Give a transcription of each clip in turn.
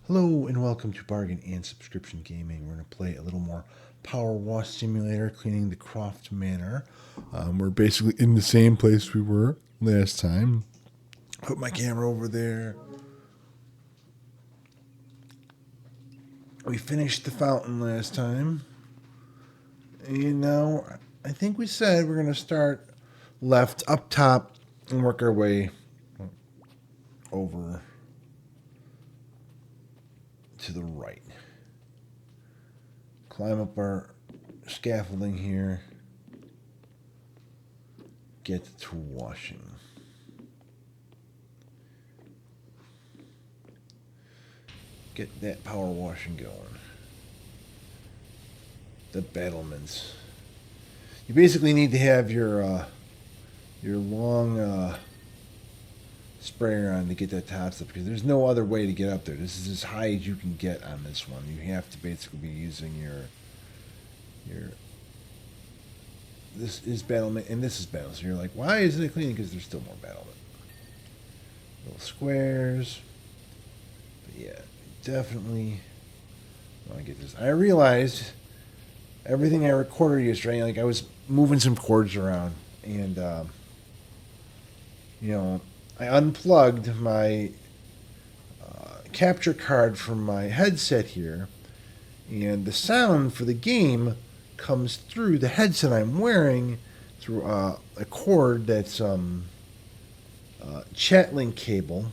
Hello and welcome to Bargain and Subscription Gaming. We're going to play a little more Powerwash Simulator, cleaning the Croft Manor. We're basically in the same place we were last time. Put my camera over there. We finished the fountain last time. And now I think we said we're going to start left up top and work our way over to the right. Climb up our scaffolding here. Get to washing. Get that power washing going. The battlements. You basically need to have your long sprayer on to get that top stuff because there's no other way to get up there. This is as high as you can get on this one. You have to basically be using your this is battlement and this is battlement. So you're like, why isn't it cleaning? Because there's still more battlement. Little squares. But yeah, definitely want to get this. I realized everything I recorded yesterday, like I was moving some cords around, and I unplugged my capture card from my headset here, and the sound for the game comes through the headset I'm wearing through a cord that's chat link cable.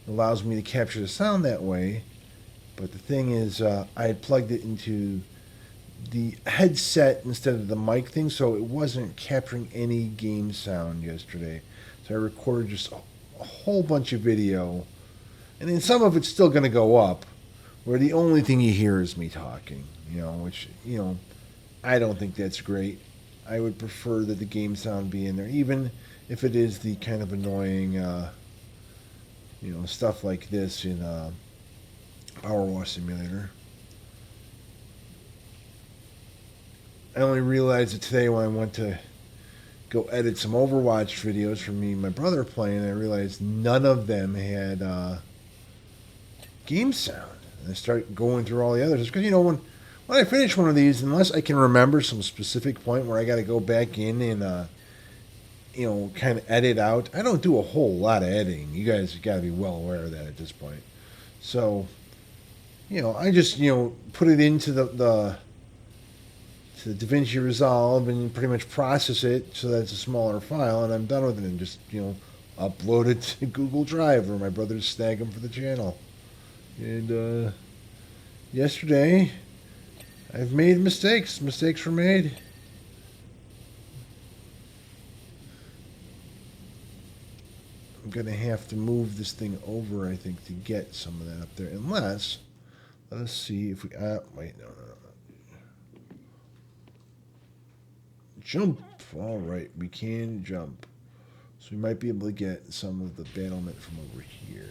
It allows me to capture the sound that way. But the thing is, I had plugged it into the headset instead of the mic thing, so it wasn't capturing any game sound yesterday. So I recorded just a whole bunch of video, and then some of it's still going to go up, where the only thing you hear is me talking, which, I don't think that's great. I would prefer that the game sound be in there, even if it is the kind of annoying, stuff like this in Powerwash Simulator. I only realized it today when I went to go edit some Overwatch videos for me and my brother playing. I realized none of them had game sound. And I start going through all the others because when I finish one of these, unless I can remember some specific point where I got to go back in and kind of edit out, I don't do a whole lot of editing. You guys got to be well aware of that at this point. So, I just put it into the to DaVinci Resolve and pretty much process it so that it's a smaller file, and I'm done with it, and just upload it to Google Drive where my brothers snag them for the channel. And yesterday, I've made mistakes. Mistakes were made. I'm gonna have to move this thing over, I think, to get some of that up there. Unless, let us see if we. Wait, no. Jump. All right, we can jump. So we might be able to get some of the battlement from over here.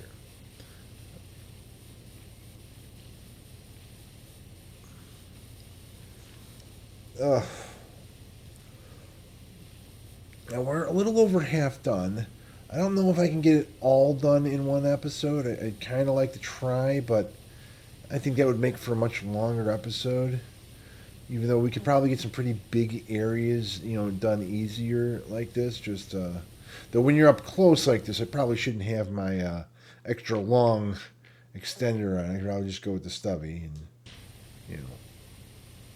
Ugh. Now we're a little over half done. I don't know if I can get it all done in one episode. I'd kind of like to try, but I think that would make for a much longer episode. Even though we could probably get some pretty big areas, done easier like this. Just though when you're up close like this, I probably shouldn't have my extra long extender on. I could probably just go with the stubby, and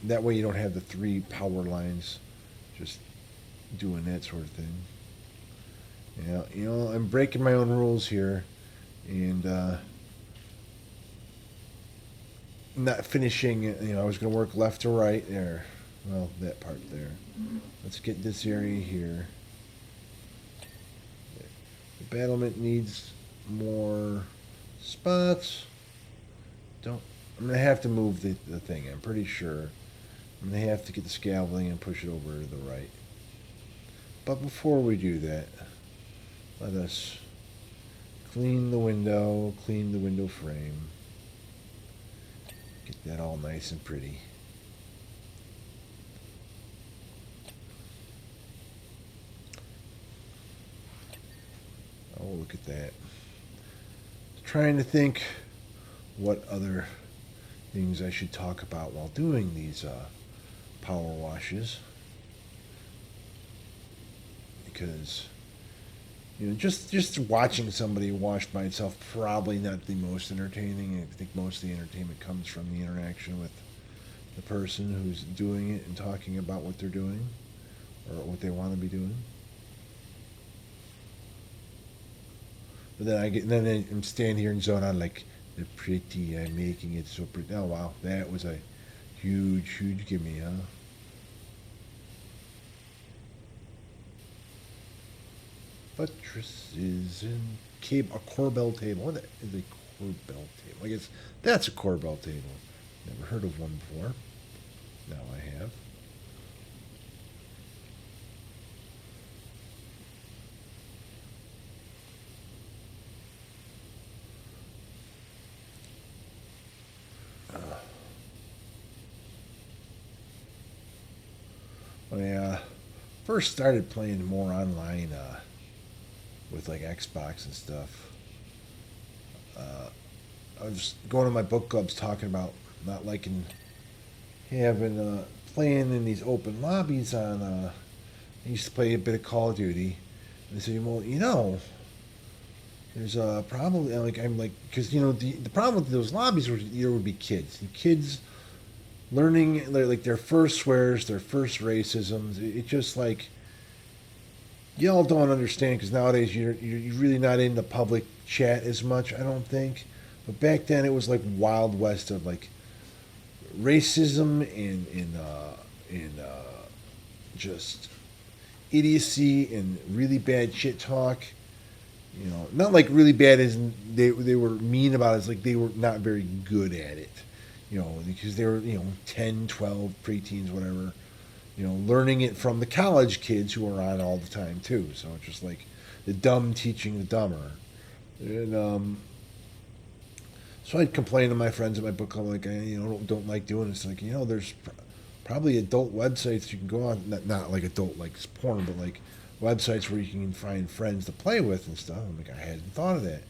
that way you don't have the 3 power lines just doing that sort of thing. Yeah, I'm breaking my own rules here, and not finishing. I was going to work left to right there. Well, that part there. Let's get this area here. The battlement needs more spots. I'm going to have to move the thing. I'm pretty sure. I'm going to have to get the scaffolding and push it over to the right. But before we do that, let us clean the window frame. Get that all nice and pretty. Oh, look at that. Trying to think what other things I should talk about while doing these power washes, because just watching somebody wash by itself probably not the most entertaining. I think most of the entertainment comes from the interaction with the person who's doing it and talking about what they're doing or what they want to be doing. But then I'm standing here and zone on like the pretty. I'm making it so pretty. Oh wow, that was a huge gimme, huh? Buttresses and cable. A Corbell table. What is a Corbell table? I guess that's a Corbell table. Never heard of one before. Now I have. When I first started playing more online with like Xbox and stuff, uh, I was going to my book clubs talking about not liking having playing in these open lobbies on. I used to play a bit of Call of Duty, and they said, well, there's probably like I'm like because the problem with those lobbies was there would be kids, and kids learning like their first swears, their first racisms. It just like y'all don't understand because nowadays you're really not in the public chat as much. I don't think, but back then it was like Wild West of like racism and just idiocy and really bad shit talk. Not like really bad as in they were mean about it. It's like they were not very good at it. Because they were 10, 12, preteens, whatever. Learning it from the college kids who are on all the time too. So it's just like the dumb teaching the dumber. And so I'd complain to my friends at my book club like I don't like doing this. Like there's probably adult websites you can go on, not like adult like porn, but like websites where you can find friends to play with and stuff. I'm like I hadn't thought of that.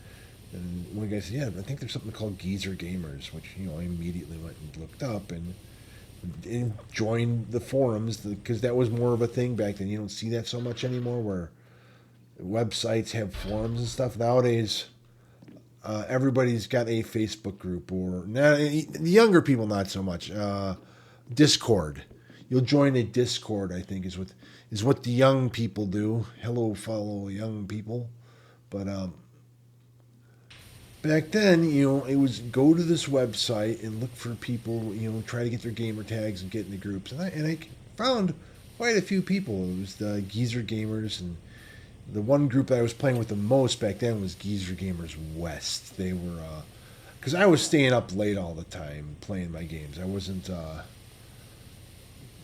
And one guy said, "Yeah, I think there's something called Geezer Gamers," which I immediately went and looked up and joined the forums because that was more of a thing back then. You don't see that so much anymore, where websites have forums and stuff. Nowadays, everybody's got a Facebook group, or now the younger people not so much. Discord. You'll join a Discord. I think is what the young people do. Hello, fellow young people. But back then, it was go to this website and look for people, try to get their gamer tags and get into groups. And I found quite a few people. It was the Geezer Gamers, and the one group that I was playing with the most back then was Geezer Gamers West. They were, because I was staying up late all the time playing my games. I wasn't,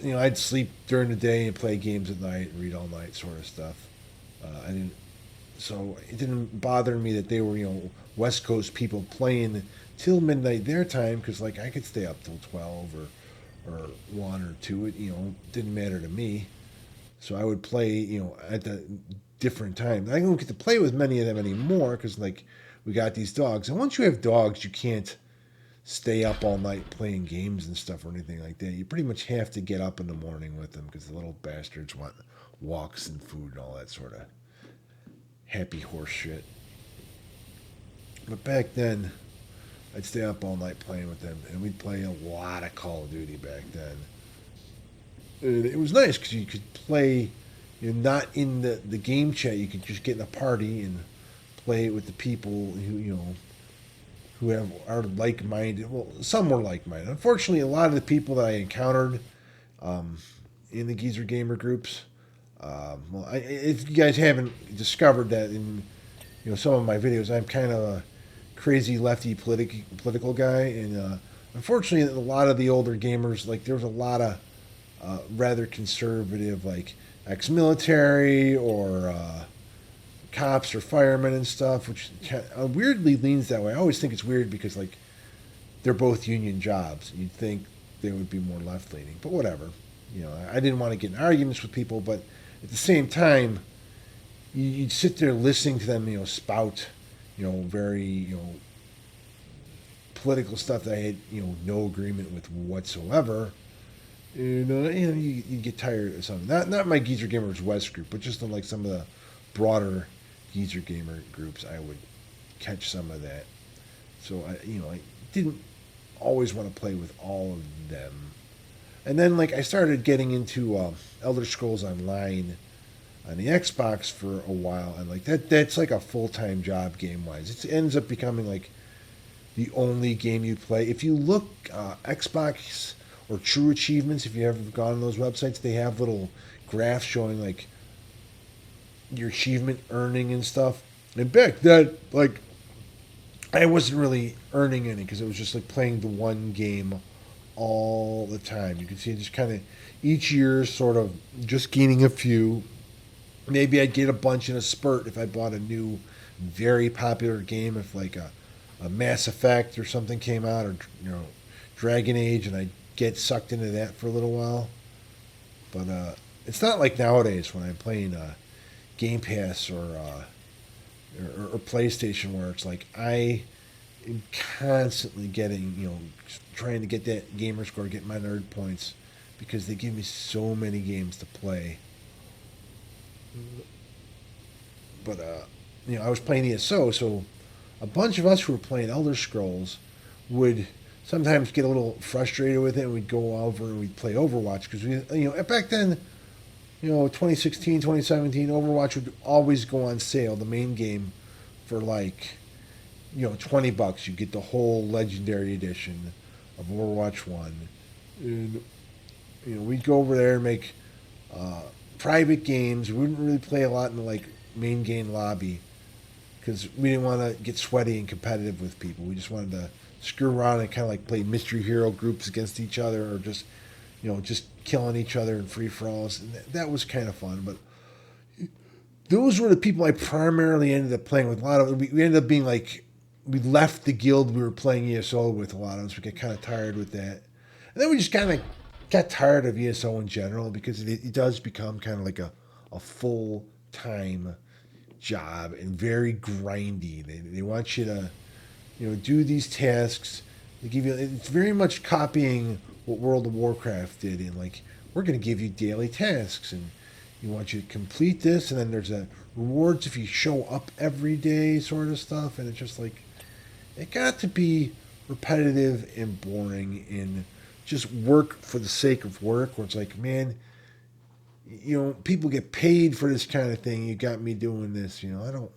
I'd sleep during the day and play games at night and read all night sort of stuff. I didn't So it didn't bother me that they were, West Coast people playing till midnight their time, because like I could stay up till 12 or 1 or 2. It didn't matter to me. So I would play at the different times. I don't get to play with many of them anymore because like we got these dogs, and once you have dogs, you can't stay up all night playing games and stuff or anything like that. You pretty much have to get up in the morning with them because the little bastards want walks and food and all that sort of happy horse shit. But back then, I'd stay up all night playing with them, and we'd play a lot of Call of Duty back then. And it was nice because you could play, not in the game chat. You could just get in a party and play it with the people who are like-minded. Well, some were like-minded. Unfortunately, a lot of the people that I encountered in the Geezer Gamer groups, if you guys haven't discovered that in some of my videos, I'm kind of a crazy lefty political guy, and unfortunately, a lot of the older gamers, like there's a lot of rather conservative, like ex-military or cops or firemen and stuff, which weirdly leans that way. I always think it's weird because like they're both union jobs. You'd think they would be more left-leaning, but whatever. I didn't want to get in arguments with people, but at the same time, you'd sit there listening to them, spout, very, political stuff that I had no agreement with whatsoever. And you get tired of something. Not my Geezer Gamers West group, but just in like some of the broader Geezer Gamer groups, I would catch some of that. So I didn't always want to play with all of them. And then like I started getting into Elder Scrolls Online on the Xbox for a while, and like that's like a full-time job game wise. It ends up becoming like the only game you play. If you look Xbox or True Achievements, if you ever gone on those websites, they have little graphs showing like your achievement earning and stuff. And back then, like I wasn't really earning any because it was just like playing the one game all the time. You can see just kind of each year sort of just gaining a few. Maybe I'd get a bunch in a spurt if I bought a new, very popular game. If like a Mass Effect or something came out, or Dragon Age, and I'd get sucked into that for a little while. But it's not like nowadays when I'm playing Game Pass or PlayStation, where it's like I am constantly getting, trying to get that gamer score, get my nerd points, because they give me so many games to play. But I was playing ESO, so a bunch of us who were playing Elder Scrolls would sometimes get a little frustrated with it, and we'd go over and we'd play Overwatch because back then, 2016, 2017, Overwatch would always go on sale, the main game, for like $20. You get the whole Legendary Edition of Overwatch 1, and we'd go over there and make private games. We wouldn't really play a lot in the like main game lobby because we didn't want to get sweaty and competitive with people. We just wanted to screw around and kind of like play mystery hero groups against each other, or just just killing each other in free for alls. And that was kind of fun. But those were the people I primarily ended up playing with. A lot of we ended up being like, we left the guild we were playing ESO with. A lot of us, we get kind of tired with that, and then we just kind of got tired of ESO in general because it does become kind of like a full time job and very grindy. They want you to do these tasks. They give you, it's very much copying what World of Warcraft did, in like, we're going to give you daily tasks and you want you to complete this, and then there's a rewards if you show up every day sort of stuff. And it's just like, it got to be repetitive and boring and just work for the sake of work, where it's like, man, people get paid for this kind of thing. You got me doing this, I don't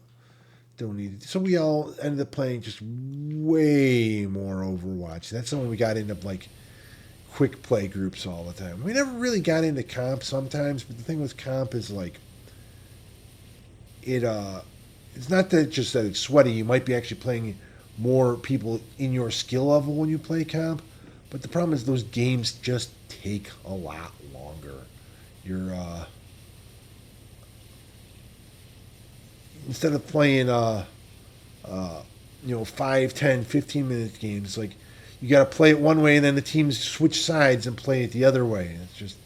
need it. So we all ended up playing just way more Overwatch. That's when we got into like quick play groups all the time. We never really got into comp sometimes, but the thing with comp is like it's not that just that it's sweaty. You might be actually playing more people in your skill level when you play comp, but the problem is those games just take a lot longer. You're instead of playing 5, 10, 15 minute games, like you got to play it one way and then the teams switch sides and play it the other way. And it's just,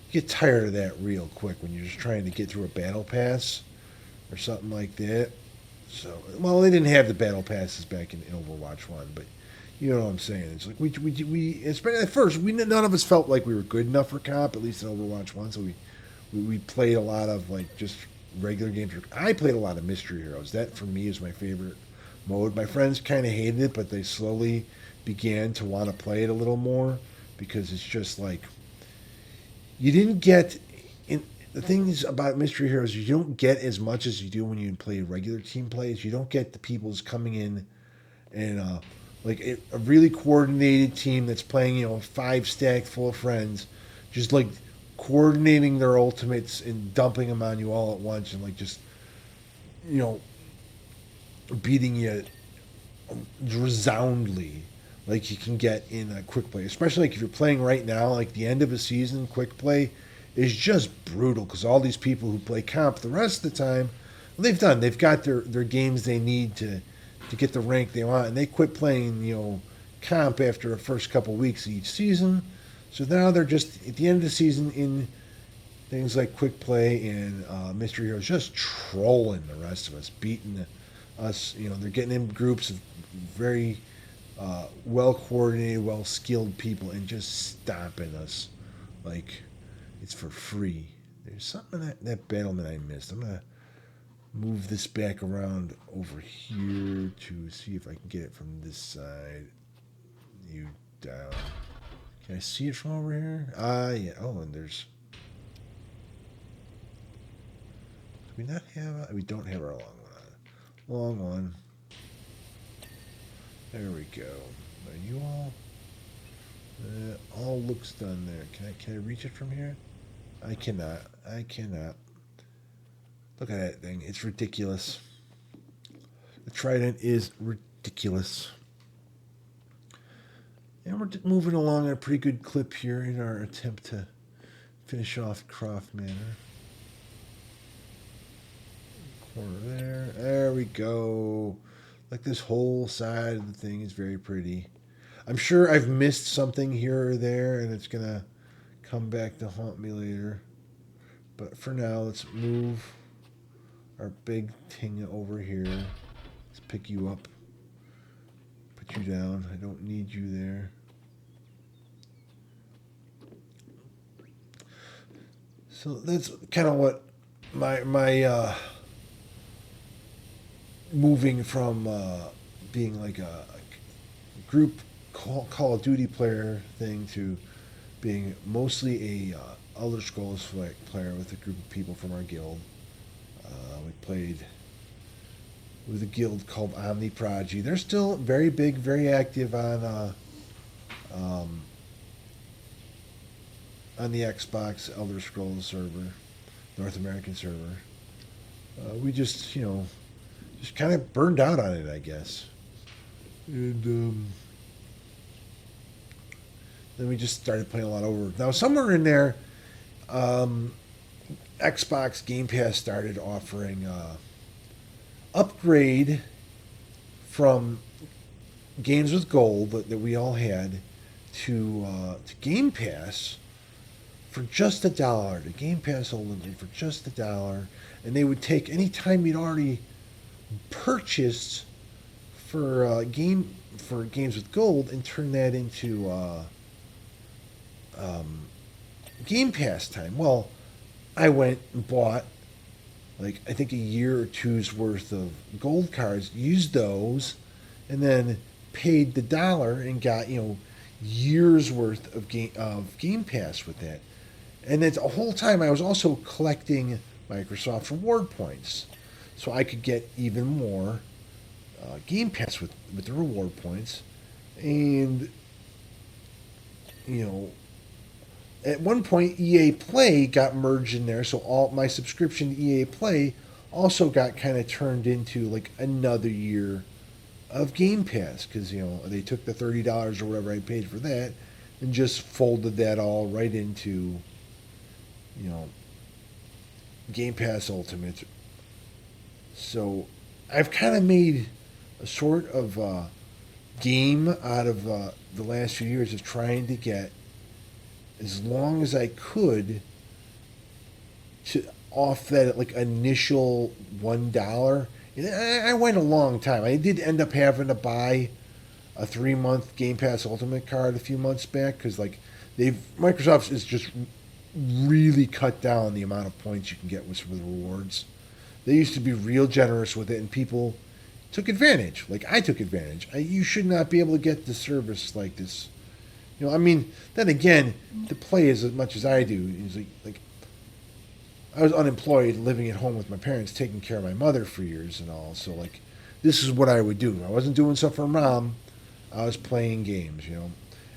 you get tired of that real quick when you're just trying to get through a battle pass or something like that. So, well, they didn't have the battle passes back in Overwatch 1, but you know what I'm saying. It's like we at first, none of us felt like we were good enough for comp, at least in Overwatch 1, so we played a lot of like just regular games. I played a lot of Mystery Heroes. That for me is my favorite mode. My friends kind of hated it, but they slowly began to want to play it a little more because it's just like, you didn't get in the things about Mystery Heroes. You don't get as much as you do when you play regular team plays. You don't get the people's coming in and like a really coordinated team that's playing 5 stack full of friends, just like coordinating their ultimates and dumping them on you all at once, and like just beating you resoundly like you can get in a quick play. Especially like if you're playing right now, like the end of a season quick play is just brutal because all these people who play comp the rest of the time, they've got their games they need to get the rank they want, and they quit playing comp after the first couple weeks of each season. So now they're just at the end of the season in things like quick play and Mystery Heroes, just trolling the rest of us, beating us. They're getting in groups of very well coordinated, well skilled people, and just stomping us like it's for free. There's something in that battlement I missed. I'm gonna move this back around over here to see if I can get it from this side. You down. Can I see it from over here? Yeah. Oh, and there's. Do we not have? We don't have our long one on. Long one. There we go. Are you all? All looks done there. Can I reach it from here? I cannot. I cannot. Look at that thing. It's ridiculous. The trident is ridiculous. And we're moving along at a pretty good clip here in our attempt to finish off Croft Manor. Corner there. There we go. Like this whole side of the thing is very pretty. I'm sure I've missed something here or there, and it's going to come back to haunt me later. But for now, let's move our big thing over here. Let's pick you up. Put you down. I don't need you there. So that's kind of what my moving from being like a group Call of Duty player thing to being mostly a Elder Scrolls player with a group of people from our guild. We played with a guild called Omni Prodigy. They're still very big, very active on the Xbox Elder Scrolls server, North American server. We just, just kind of burned out on it, I guess. And then we just started playing a lot over. Now, somewhere in there, Xbox Game Pass started offering upgrade from games with gold that we all had to Game Pass for just $1. The Game Pass Ultimate for just $1, and they would take any time you'd already purchased for games with gold and turn that into Game Pass time. Well, I went and bought like I think a year or two's worth of gold cards, used those, and then paid the dollar and got years worth of Game Pass with that. And then the whole time I was also collecting Microsoft reward points, so I could get even more Game Pass with the reward points. And at one point EA Play got merged in there, so all my subscription to EA Play also got kind of turned into like another year of Game Pass, because they took the $30 or whatever I paid for that and just folded that all right into Game Pass Ultimate. So I've kind of made a sort of game out of the last few years of trying to get as long as I could to off that like initial $1. And I went a long time. I did end up having to buy a 3-month Game Pass Ultimate card a few months back, because like Microsoft is just really cut down the amount of points you can get with some of the rewards. They used to be real generous with it, and people took advantage. Like I took advantage. You should not be able to get the service like this. Then again, to play as much as I do, is like I was unemployed, living at home with my parents, taking care of my mother for years and all. So like, this is what I would do. I wasn't doing stuff for mom. I was playing games,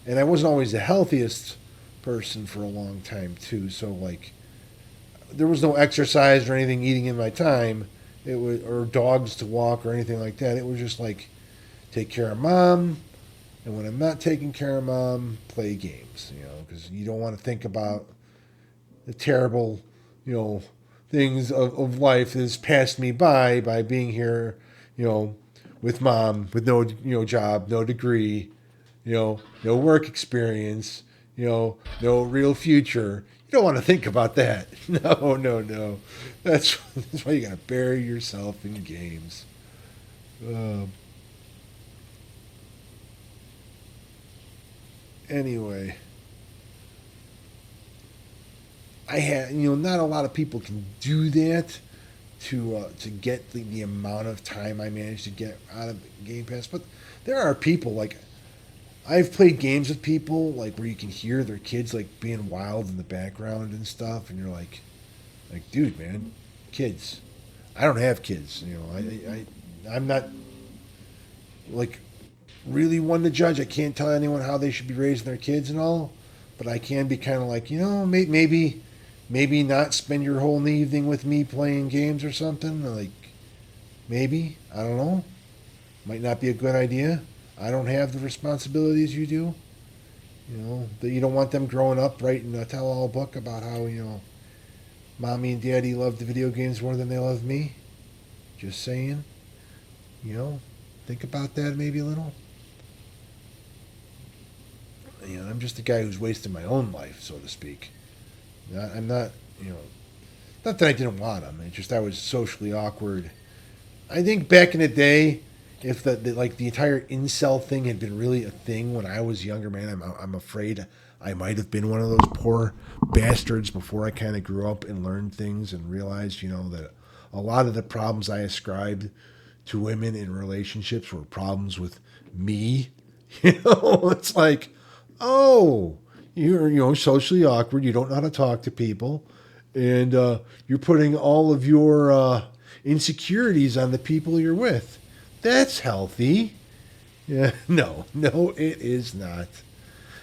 and I wasn't always the healthiest person for a long time too. So like, there was no exercise or anything eating in my time. It was or dogs to walk or anything like that. It was just like take care of mom. And when I'm not taking care of mom, play games, because you don't want to think about the terrible, things of life that's passed me by being here, with mom, with no, job, no degree, no work experience, no real future. You don't want to think about that. No. That's why you got to bury yourself in games. Anyway, I had, not a lot of people can do that to get the amount of time I managed to get out of Game Pass. But there are people like I've played games with people like where you can hear their kids like being wild in the background and stuff, and you're like, dude, man, kids. I don't have kids. I'm not like really one to judge. I can't tell anyone how they should be raising their kids and all, but I can be kind of like, maybe not spend your whole evening with me playing games or something. Like, maybe, I don't know. Might not be a good idea. I don't have the responsibilities you do. That you don't want them growing up writing a tell-all book about how, mommy and daddy love the video games more than they love me. Just saying. Think about that maybe a little. I'm just a guy who's wasting my own life, so to speak. I'm not, not that I didn't want them. It's just I was socially awkward. I think back in the day, if the entire incel thing had been really a thing when I was younger, man, I'm afraid I might have been one of those poor bastards before I kind of grew up and learned things and realized, that a lot of the problems I ascribed to women in relationships were problems with me. It's like, oh, you're socially awkward. You don't know how to talk to people, and you're putting all of your insecurities on the people you're with. That's healthy. Yeah, no, it is not.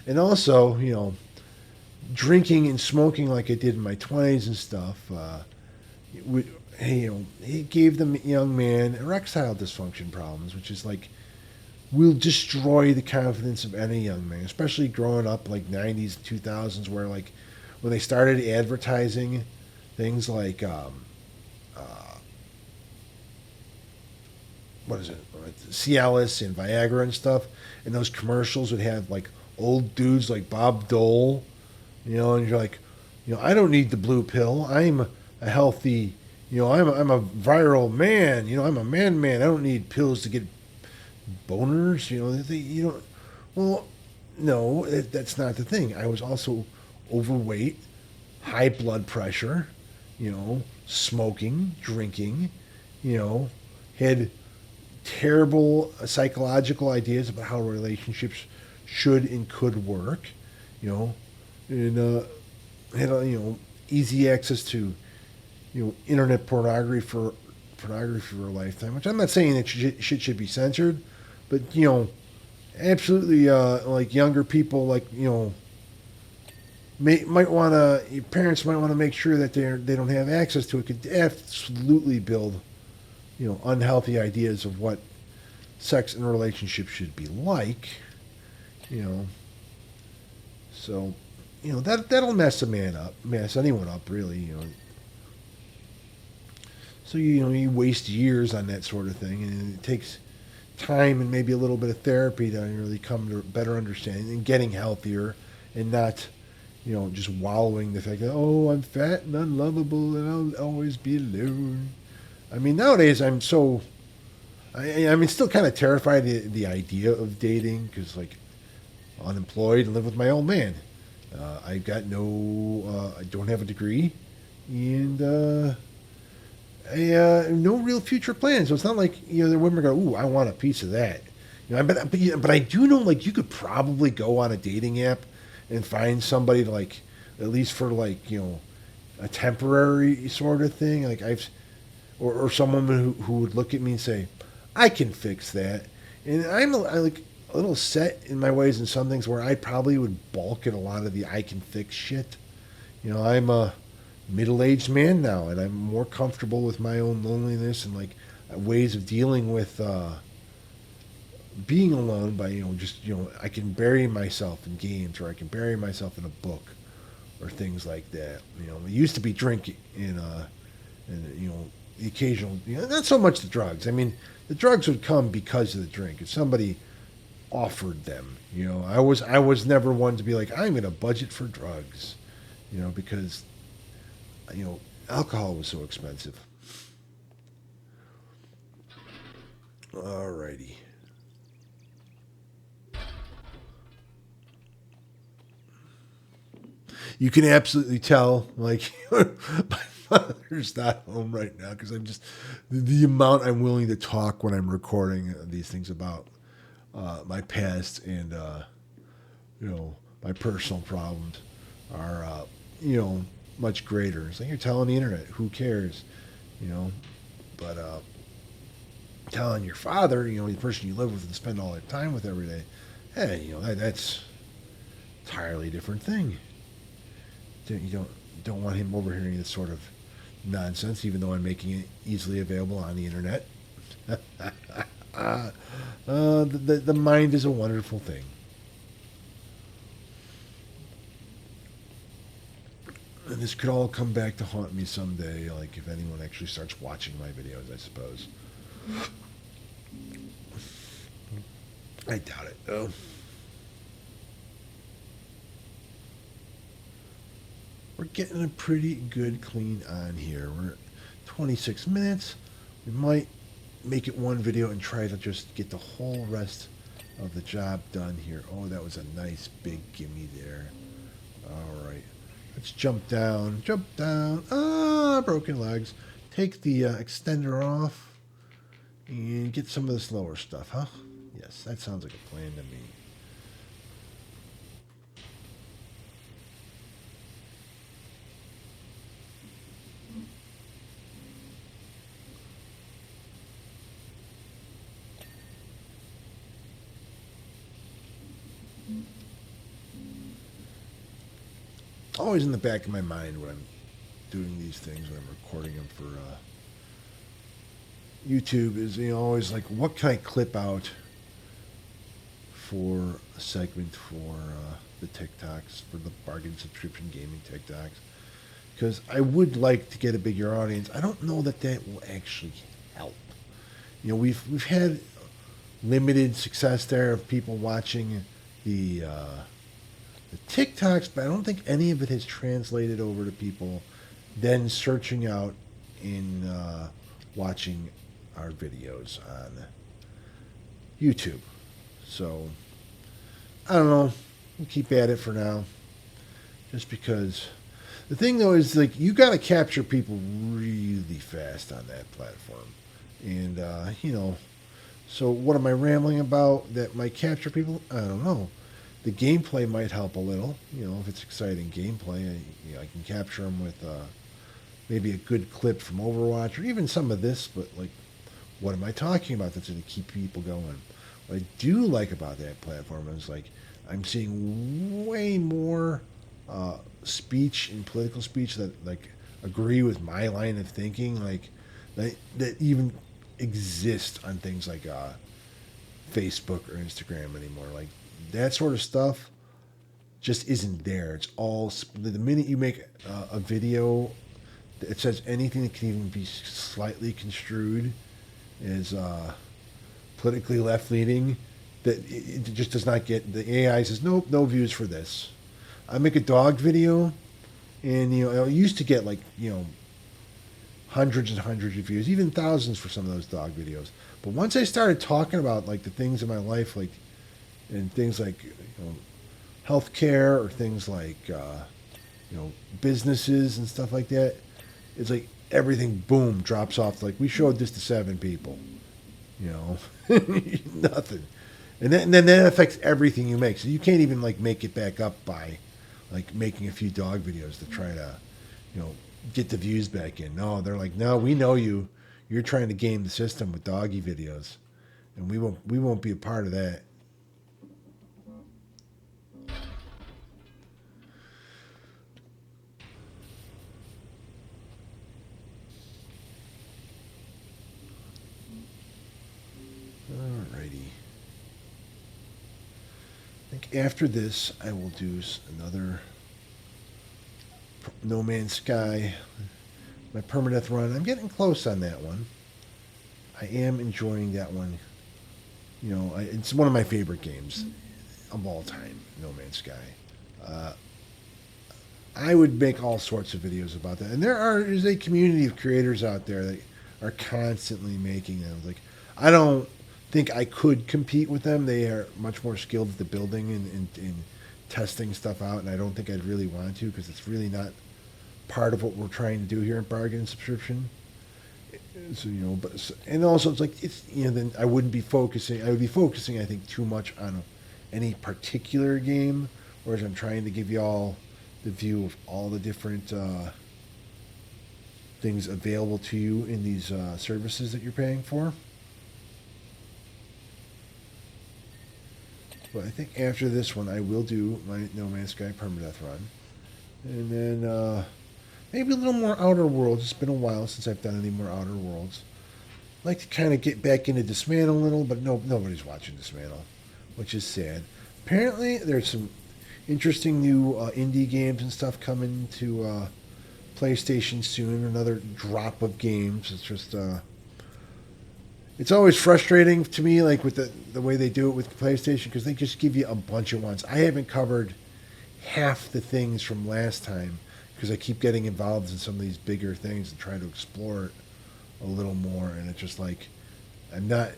And also, drinking and smoking like I did in my 20s and stuff. It gave the young man erectile dysfunction problems, which is like will destroy the confidence of any young man, especially growing up like 90s, 2000s, where like when they started advertising things like what is it, Cialis and Viagra and stuff, and those commercials would have like old dudes like Bob Dole, and you're like, I don't need the blue pill. I'm a healthy, I'm a viral man. I'm a man. I don't need pills to get boners. You don't. Well, no, that's not the thing. I was also overweight, high blood pressure, smoking, drinking, had terrible psychological ideas about how relationships should and could work, and had easy access to internet pornography for a lifetime. Which I'm not saying that shit should be censored, but absolutely like younger people like might want to your parents might want to make sure that they don't have access to it. Could absolutely build unhealthy ideas of what sex and relationships should be like. So that'll mess anyone up really. So you waste years on that sort of thing, and it takes time and maybe a little bit of therapy to really come to better understanding and getting healthier, and not just wallowing the fact that I'm fat and unlovable and I'll always be alone. I mean, nowadays I'm still kind of terrified of the idea of dating because like unemployed and live with my old man. I've got I don't have a degree, and no real future plans. So it's not like the women go, "Ooh, I want a piece of that." But I do know like you could probably go on a dating app and find somebody to like at least for like a temporary sort of thing. Like or someone who would look at me and say, "I can fix that." And I like a little set in my ways in some things where I probably would balk at a lot of the I can fix shit. I'm a middle-aged man now, and I'm more comfortable with my own loneliness and like ways of dealing with being alone by just I can bury myself in games, or I can bury myself in a book, or things like that. It used to be drinking and the occasional, not so much the drugs. I mean, the drugs would come because of the drink. If somebody offered them, I was never one to be like, I'm going to budget for drugs, because alcohol was so expensive. Alrighty. you can absolutely tell, like, my father's not home right now because I'm just the amount I'm willing to talk when I'm recording these things about my past and my personal problems are much greater. It's like you're telling the internet, who cares, you know? But telling your father, the person you live with and spend all their time with every day, hey, that's entirely different thing. You don't want him overhearing this sort of nonsense, even though I'm making it easily available on the internet. The mind is a wonderful thing. And this could all come back to haunt me someday, like if anyone actually starts watching my videos, I suppose. I doubt it, though. We're getting a pretty good clean on here. We're at 26 minutes. We might make it one video and try to just get the whole rest of the job done here. Oh, that was a nice big gimme there. All right. Let's jump down. Jump down. Ah, broken legs. Take the extender off and get some of this lower stuff, huh? Yes, that sounds like a plan to me. Always in the back of my mind when I'm doing these things, when I'm recording them for YouTube, is always like, what can I clip out for a segment for the TikToks, for the bargain subscription gaming TikToks? Because I would like to get a bigger audience. I don't know that will actually help. We've had limited success there of people watching the TikToks, but I don't think any of it has translated over to people then searching out and watching our videos on YouTube. So, I don't know. We'll keep at it for now. Just because the thing, though, is like you got to capture people really fast on that platform. And, so what am I rambling about that might capture people? I don't know. The gameplay might help a little. If it's exciting gameplay, I can capture them with maybe a good clip from Overwatch or even some of this, but like, what am I talking about that's going to keep people going? What I do like about that platform is like I'm seeing way more speech and political speech that like agree with my line of thinking, like that even exist on things like Facebook or Instagram anymore. Like that sort of stuff just isn't there. It's all the minute you make a video that says anything that can even be slightly construed as politically left leaning, that it just does not get. The AI says nope, no views for this. I make a dog video, and I used to get like hundreds and hundreds of views, even thousands for some of those dog videos. But once I started talking about like the things in my life, like and things like healthcare or things like businesses and stuff like that, it's like everything boom drops off. Like we showed this to 7 people, nothing, and then that affects everything you make. So you can't even like make it back up by like making a few dog videos to try to get the views back in. No, they're like, no, we know you're trying to game the system with doggy videos, and we won't be a part of that. Alrighty. I think after this, I will do another No Man's Sky, my permadeath run. I'm getting close on that one. I am enjoying that one. It's one of my favorite games of all time, No Man's Sky. I would make all sorts of videos about that. And there's a community of creators out there that are constantly making them. Like, I don't think I could compete with them. They are much more skilled at the building and testing stuff out, and I don't think I'd really want to because it's really not part of what we're trying to do here at Bargain Subscription. So but and also it's like it's then I wouldn't be focusing. I would be focusing, I think, too much on any particular game, whereas I'm trying to give you all the view of all the different things available to you in these services that you're paying for. But I think after this one, I will do my No Man's Sky permadeath run, and then maybe a little more Outer Worlds. It's been a while since I've done any more Outer Worlds. I'd like to kind of get back into Dismantle a little, but nobody's watching Dismantle, which is sad. Apparently, there's some interesting new indie games and stuff coming to PlayStation soon. Another drop of games. It's just it's always frustrating to me, like with the way they do it with PlayStation, because they just give you a bunch at once. I haven't covered half the things from last time because I keep getting involved in some of these bigger things and trying to explore it a little more, and it's just like I'm not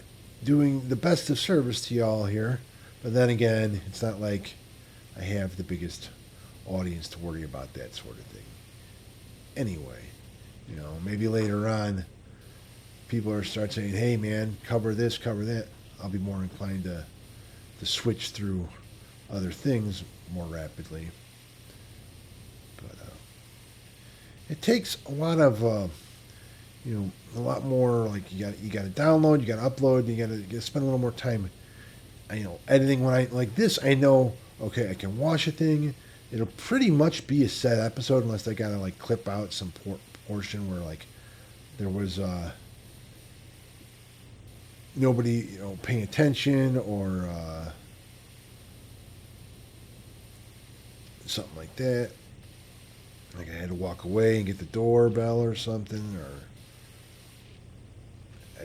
doing the best of service to y'all here. But then again, it's not like I have the biggest audience to worry about that sort of thing. Anyway, maybe later on, people are start saying, "Hey, man, cover this, cover that." I'll be more inclined to switch through other things more rapidly. But it takes a lot of, a lot more. Like you got to download, you got to upload, you got to spend a little more time. Editing when I like this. I know, okay, I can watch a thing. It'll pretty much be a set episode unless I gotta like clip out some portion where like there was nobody paying attention or something like that. Like I had to walk away and get the doorbell or something, or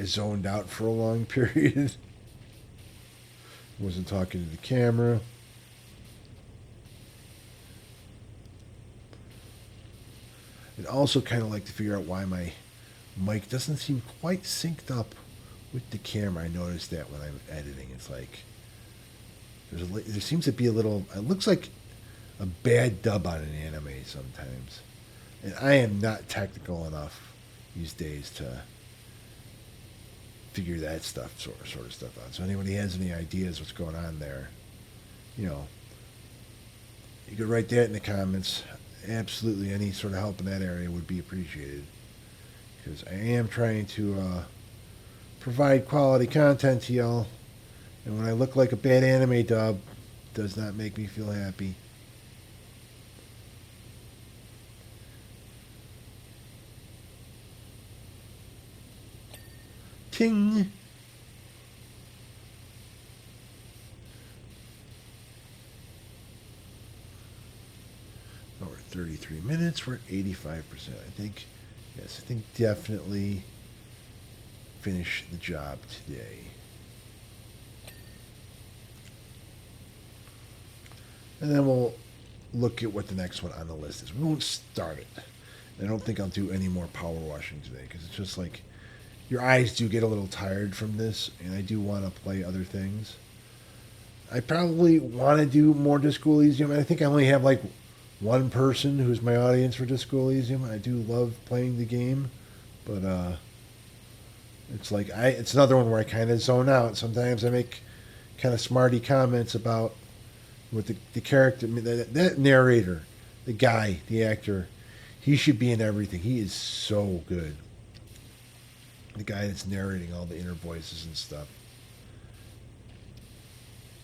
I zoned out for a long period. Wasn't talking to the camera. I'd also kind of like to figure out why my mic doesn't seem quite synced up with the camera. I noticed that when I'm editing. It's like there seems to be a little. It looks like a bad dub on an anime sometimes, and I am not technical enough these days to figure that sort of stuff out. So anybody has any ideas what's going on there, you could write that in the comments. Absolutely, any sort of help in that area would be appreciated, because I am trying to provide quality content to y'all, and when I look like a bad anime dub, it does not make me feel happy. Ting! We're at 33 minutes. We're at 85%. I think definitely finish the job today. And then we'll look at what the next one on the list is. We won't start it. I don't think I'll do any more power washing today because it's just like your eyes do get a little tired from this, and I do want to play other things. I probably want to do more Disco Elysium. I think I only have like one person who's my audience for Disco Elysium. I do love playing the game, but it's like it's another one where I kind of zone out. Sometimes I make kind of smarty comments about what the character, that narrator, the guy, the actor, he should be in everything. He is so good. The guy that's narrating all the inner voices and stuff.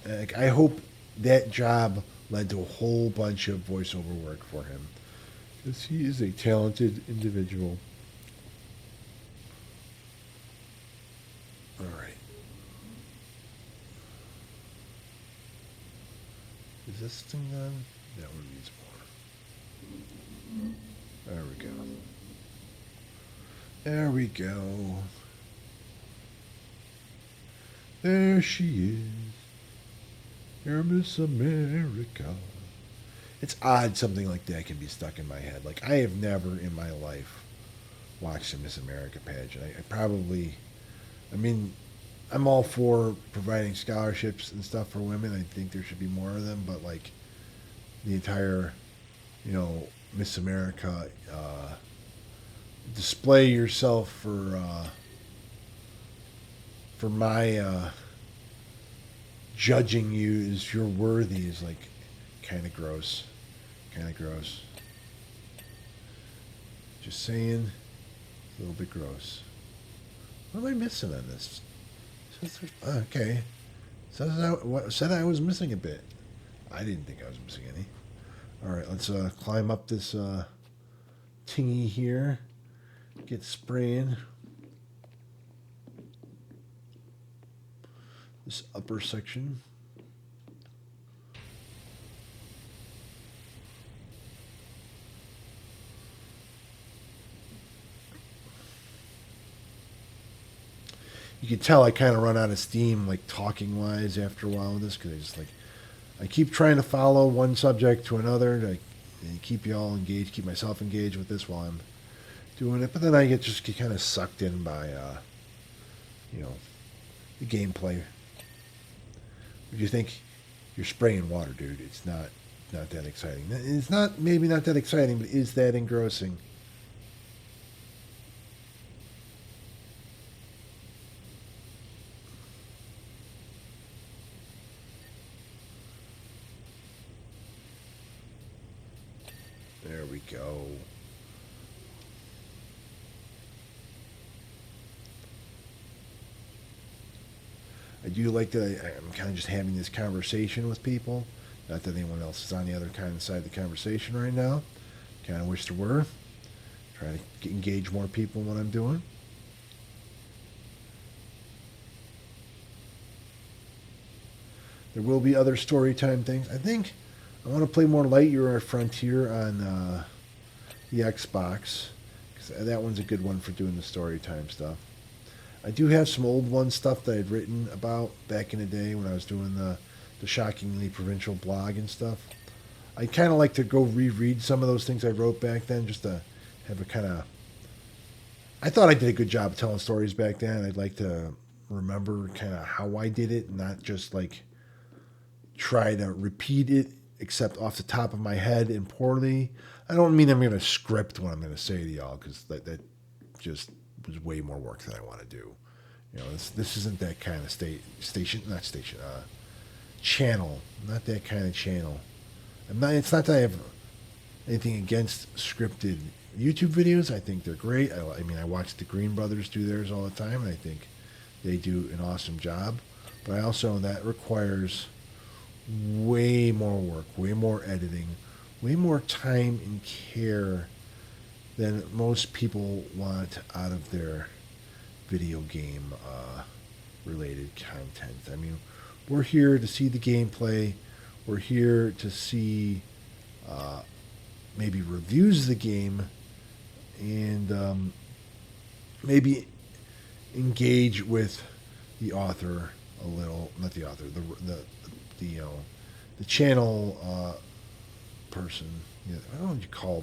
Like, I hope that job led to a whole bunch of voiceover work for him, because he is a talented individual. All right. Is this thing on? That one needs more. There we go. There we go. There she is. You're Miss America. It's odd something like that can be stuck in my head. Like, I have never in my life watched a Miss America pageant. I mean, I'm all for providing scholarships and stuff for women. I think there should be more of them, but like, the entire, Miss America. Display yourself for my judging you as you're worthy is like kind of gross. Kind of gross. Just saying, a little bit gross. What am I missing on this? Okay. Said I was missing a bit. I didn't think I was missing any. All right, let's climb up this tingy here. Get spraying. This upper section. You can tell I kind of run out of steam, like talking wise, after a while with this, because I keep trying to follow one subject to another to keep you all engaged, keep myself engaged with this while I'm doing it. But then I get kind of sucked in by, the gameplay. If you think you're spraying water, dude, it's not that exciting. It's maybe not that exciting, but is that engrossing? There we go. I do like that I'm kind of just having this conversation with people. Not that anyone else is on the other kind of side of the conversation right now. Kind of wish there were. Try to engage more people in what I'm doing. There will be other story time things. I think I want to play more Lightyear Frontier on the Xbox, because that one's a good one for doing the story time stuff. I do have some old one stuff that I'd written about back in the day when I was doing the Shockingly Provincial blog and stuff. I kind of like to go reread some of those things I wrote back then, just to have a kind of... I thought I did a good job of telling stories back then. I'd like to remember kind of how I did it, not just like try to repeat it, except off the top of my head and poorly. I don't mean I'm going to script what I'm going to say to y'all, because that just was way more work than I want to do. This isn't that kind of channel. Not that kind of channel. It's not that I have anything against scripted YouTube videos. I think they're great. I watch the Green Brothers do theirs all the time, and I think they do an awesome job. But I also, that requires way more work, way more editing, way more time and care than most people want out of their video game related content. I mean, we're here to see the gameplay. We're here to see maybe reviews of the game and maybe engage with the author a little. Not the author, the channel person. I don't know what you call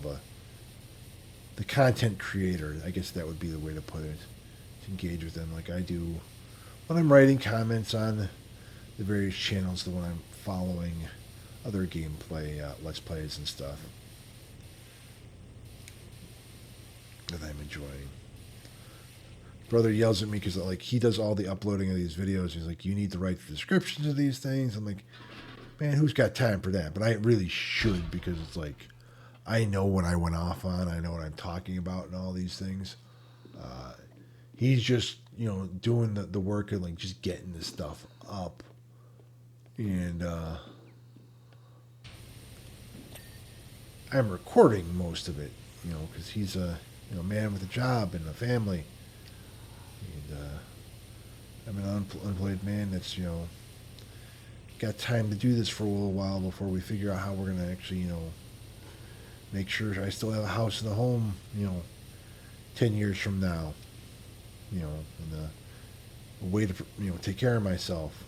the content creator. I guess that would be the way to put it. To engage with them like I do when I'm writing comments on the various channels, the one I'm following, other gameplay let's plays and stuff that I'm enjoying. Brother yells at me because he does all the uploading of these videos. He's like, you need to write the descriptions of these things. I'm like, man, who's got time for that? But I really should, because it's like I know what I went off on. I know what I'm talking about and all these things. He's just, doing the work of just getting this stuff up. And I'm recording most of it, because he's a man with a job and a family. And I'm an unemployed man that's, got time to do this for a little while before we figure out how we're going to actually, make sure I still have a house and a home, 10 years from now. And a way to, take care of myself.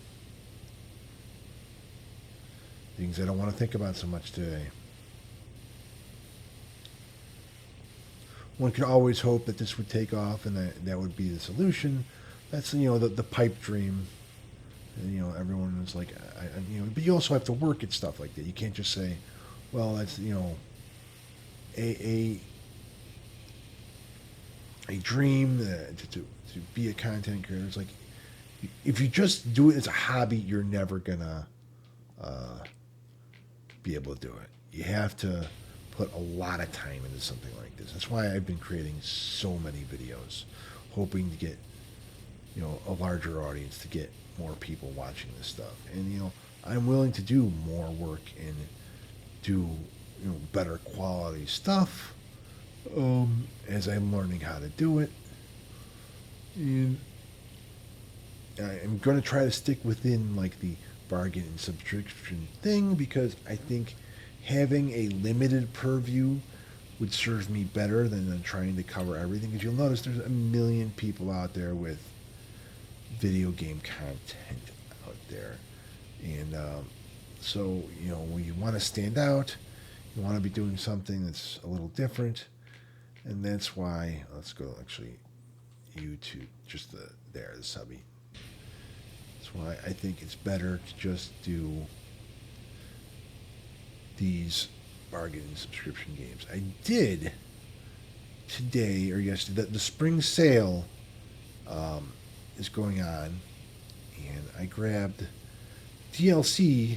Things I don't want to think about so much today. One could always hope that this would take off and that would be the solution. That's, the pipe dream. And, everyone was like, but you also have to work at stuff like that. You can't just say, well, that's a a dream to be a content creator. It's like if you just do it as a hobby, you're never gonna uh, be able to do it. You have to put a lot of time into something like this. That's why I've been creating so many videos, hoping to get a larger audience, to get more people watching this stuff. And I'm willing to do more work and do better quality stuff as I'm learning how to do it. And I'm going to try to stick within like the bargain and subscription thing because I think having a limited purview would serve me better than trying to cover everything. Because you'll notice there's a million people out there with video game content out there, and so when you want to stand out, you want to be doing something that's a little different, and that's why let's go actually YouTube, just the subby. That's why I think it's better to just do these bargain subscription games. I did today or yesterday. The spring sale is going on, and I grabbed DLC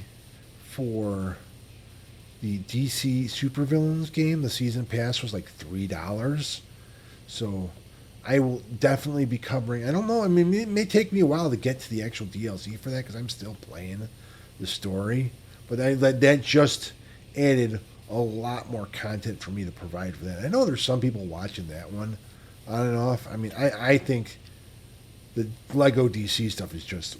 for the DC Supervillains game. The season pass was like $3, so I will definitely be covering. I don't know. I mean, it may take me a while to get to the actual DLC for that because I'm still playing the story, but that just added a lot more content for me to provide for that. I know there's some people watching that one on and off. I mean, I think the Lego DC stuff is just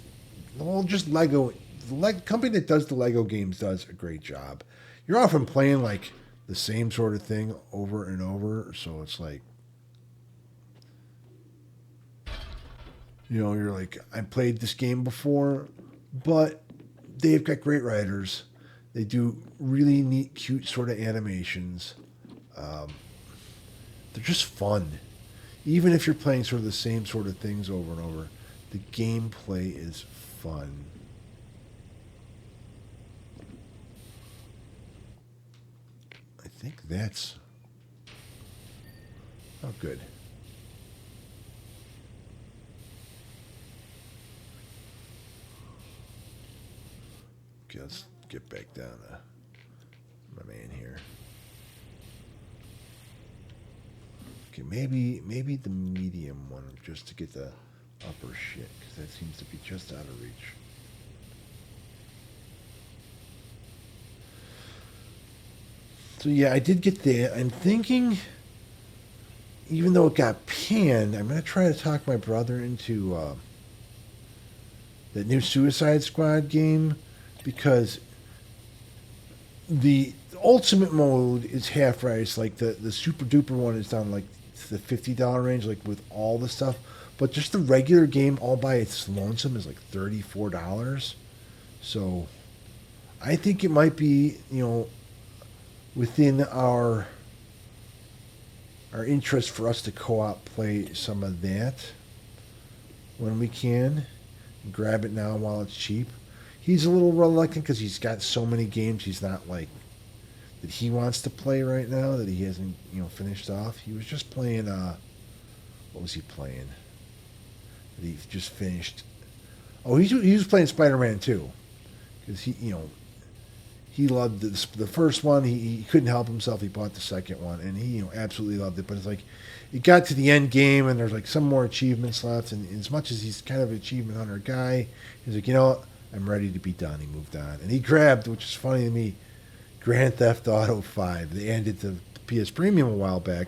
Lego. The company that does the Lego games does a great job. You're often playing like the same sort of thing over and over, so it's like you're like, I played this game before, but they've got great writers. They do really neat, cute sort of animations. They're just fun. Even if you're playing sort of the same sort of things over and over, the gameplay is fun. I think that's... Oh, good. Okay, let's get back down to my man here. Okay, maybe the medium one just to get the upper shit, because that seems to be just out of reach. So yeah, I did get that. I'm thinking, even though it got panned, I'm going to try to talk my brother into that new Suicide Squad game, because the ultimate mode is half price. Like the super duper one is down like the $50 range, like with all the stuff. But just the regular game all by its lonesome is like $34. So I think it might be, within our interest for us to co-op play some of that when we can. Grab it now while it's cheap. He's a little reluctant because he's got so many games he's not like that he wants to play right now that he hasn't finished off. He was just playing what was he playing that he just finished? Oh, he was playing Spider-Man 2 because he loved the first one. He couldn't help himself. He bought the second one, and he absolutely loved it. But it's like it got to the end game, and there's like some more achievements left. And as much as he's kind of an achievement hunter guy, he's like, I'm ready to be done. He moved on, and he grabbed, which is funny to me, Grand Theft Auto 5. They ended the PS Premium a while back,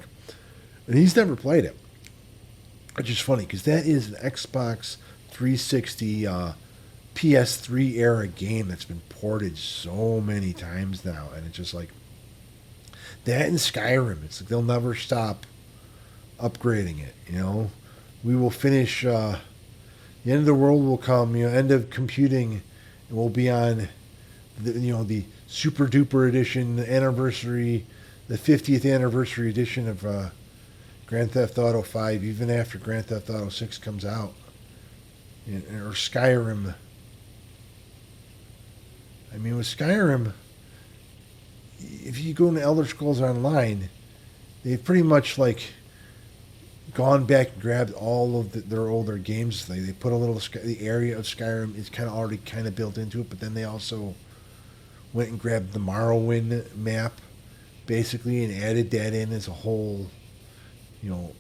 and he's never played it. Which is funny because that is an Xbox 360. PS3 era game that's been ported so many times now, and it's just like that in Skyrim. It's like they'll never stop upgrading it. We will finish. The end of the world will come. End of computing, and we'll be on the super duper edition, the anniversary, the 50th anniversary edition of Grand Theft Auto 5, even after Grand Theft Auto 6 comes out, or Skyrim. I mean, with Skyrim, if you go into Elder Scrolls Online, they've pretty much like gone back and grabbed all of their older games. They put a little the area of Skyrim is kind of already kind of built into it, but then they also went and grabbed the Morrowind map basically and added that in as a whole, you know,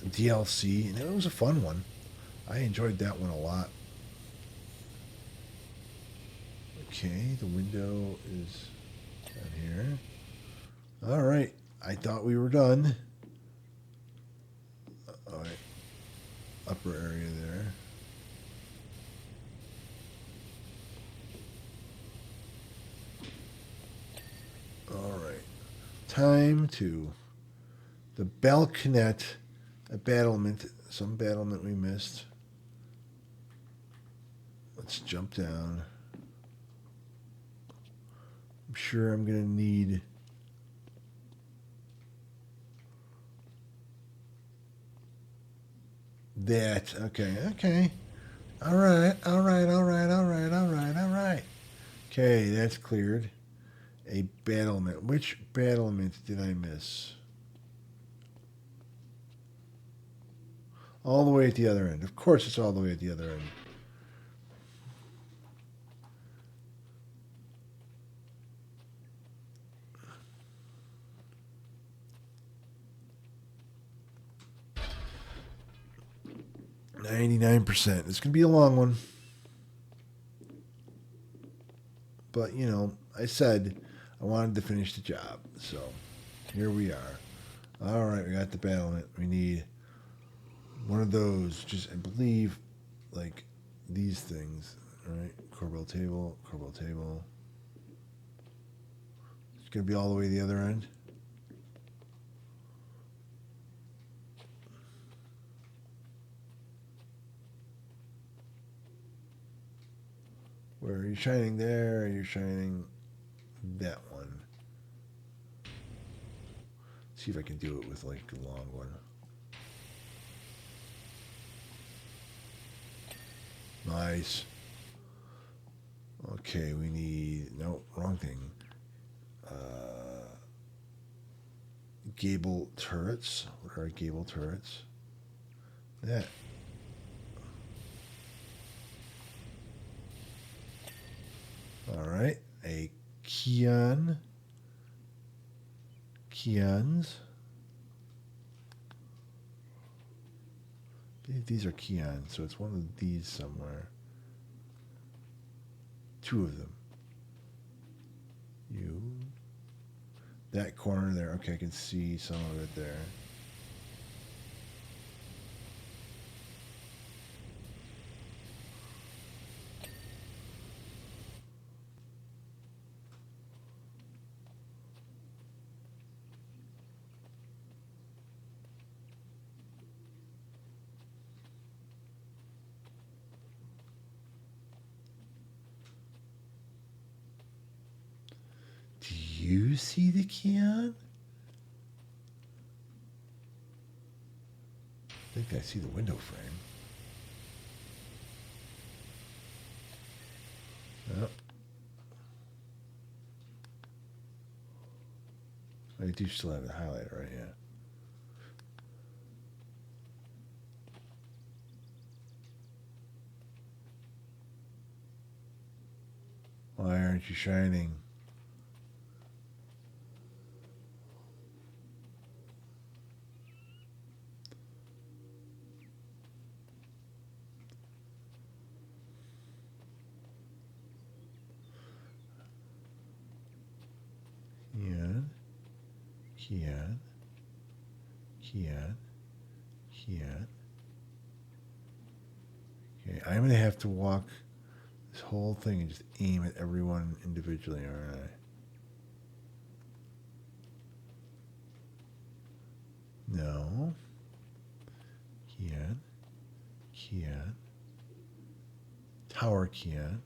DLC, and it was a fun one. I enjoyed that one a lot. Okay, the window is down here. All right, I thought we were done. All right, upper area there. All right, time to the Balconet, a battlement, some battlement we missed. Let's jump down. I'm sure I'm going to need that. Okay. All right. Okay, that's cleared. A battlement. Which battlement did I miss? All the way at the other end. Of course, it's all the way at the other end. %. It's gonna be a long one, but you know, I said I wanted to finish the job, so here we are. All right, we got the battlement. We need one of those. Just I believe, like these things. All right, corbel table. It's gonna be all the way to the other end. Where are you shining there? You're shining that one. See if I can do it with like a long one. Nice. Okay, we need no wrong thing. Gable turrets. What are gable turrets? That. All right, a Keons. These are Keons, so it's one of these somewhere. Two of them. That corner there. Okay, I can see some of it there. Do you see the Keon? I think I see the window frame. Oh. I do still have it highlighted right here. Why aren't you shining? Keon. Okay, I'm going to have to walk this whole thing and just aim at everyone individually, aren't I? No. Keon. Tower Keon.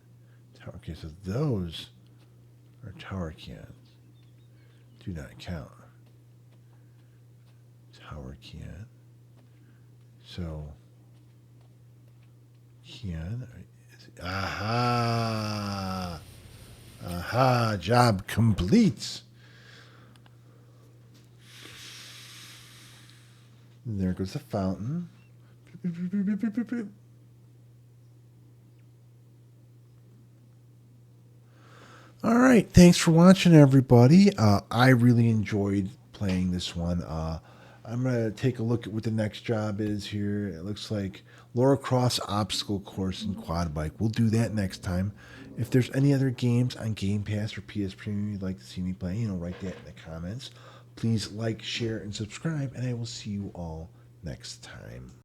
Okay, so those are tower Keons. Do not count. Tower Keon. So, Keon. Aha! Aha, job complete. And there goes the fountain. All right, thanks for watching, everybody. I really enjoyed playing this one. I'm gonna take a look at what the next job is here. It looks like Laura Croft's obstacle course and quad bike. We'll do that next time. If there's any other games on Game Pass or PS Premium you'd like to see me play, write that in the comments. Please like, share, and subscribe, and I will see you all next time.